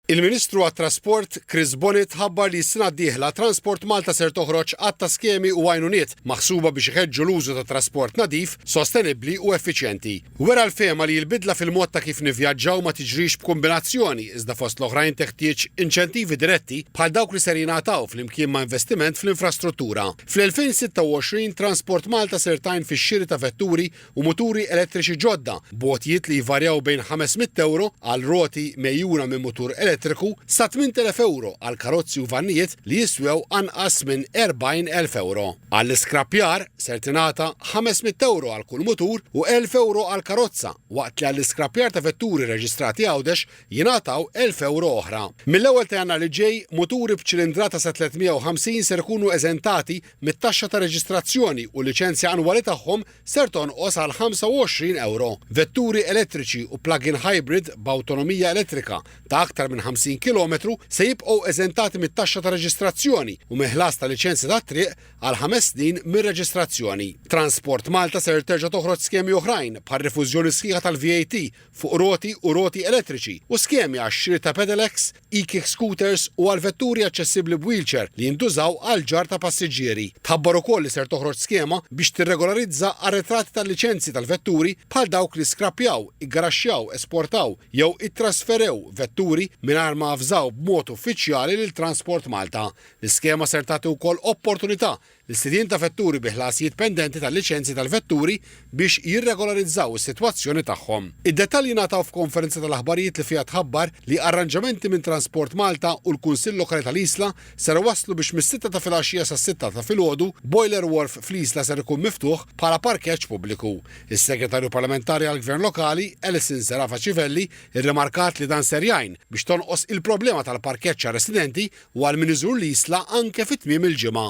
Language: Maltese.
Il-Ministru għat-Trasport Chris Bonnet ħabbar li s-sena d-dieħla Transport Malta ser toħroġ għatta skemi u għajnuniet maħsuba biex iħeġġu l-użu ta' trasport nadif, sostenibbli u effiċjenti. Wera l-fema li l-bidla fil-mod ta' kif nivvjaġġaw ma tiġrix b'kombinazzjoni iżda fost l-oħrajn teħtieġ inċentivi diretti bħal dawk li ser jingħataw fl-imkien ma' investiment fl-infrastruttura. Fl-2026 Transport Malta ser tajn fix-xiri ta' vetturi u muturi elettriċi ġodda b'botijiet li jvarjaw bejn 500 euro għal roti mejjuna minn mutur elettriku sa 8,000 euro għal karozzi u vannijiet li jiswew anqas minn 40,000 euro. Għall-iskrappjar ser tingħata 500 euro għal kull mutur u 1,000 euro għal karozza, waqt li għall-iskrappjar ta' vetturi reġistrati għawdex jingħataw 1,000 euro oħra. Mill-ewwel ta' jannar li ġej, muturi b'ċilindrata sa 350 ser ikunu eżentati mit-taxxa ta' reġistrazzjoni u liċenzja annwali tagħhom ser tonqos għal 25 euro. Vetturi elettriċi u plug-in hybrid b'awtonomija elettrika ta' aktar minn 50 km se jibqgħu eżentati mit-taxxa ta' reġistrazzjoni u meħlas ta' liċenzja tat-triq għal 5 snin mir-reġistrazzjoni. Transport Malta ser terġa' toħroġ skemi oħrajn bħal rifużjoni sħiħa tal-VAT fuq roti u roti elettriċi u skemi għax-xiri ta' pedelecs, e-kick scooters u għal vetturi aċċessibbli b'wheelchair li jintużaw għal ġar ta' passiġġieri. Tħabbar ukoll li ser toħroġ skema biex tirregolarizza arretrati tal-liċenzji tal-vetturi bħal dawk li skrappjaw, iggaraxxjaw, esportaw jew ittrasferew vetturi mingħajr ma avżaw b'mod uffiċjali lil Transport Malta. L-iskema ser tagħti wkoll opportunità l-istedien ta' vetturi bi ħlasijiet pendenti tal-liċenzji tal-vetturi biex jirregolarizzaw is-sitwazzjoni tagħhom. Id-dettalji ngħataw f'konferenza tal-aħbarijiet li fiha tħabbar li arranġamenti minn Transport Malta u l-Kunsill Lokali tal-Isla ser waslu biex mis-6 ta' filgħaxija sas-6 ta' filgħodu Boiler Wharf fl-Isla ser ikun miftuħ bħala parkeġġ pubbliku. Is-Segretarju Parlamentari għall-Gvern Lokali, Alison Serafa Civelli, irrimarkat li dan ser jgħin biex tonqos il-problema tal-parkeġġ għar-residenti u għal min iżur l-Isla anke fit-tmiem il-ġimgħa.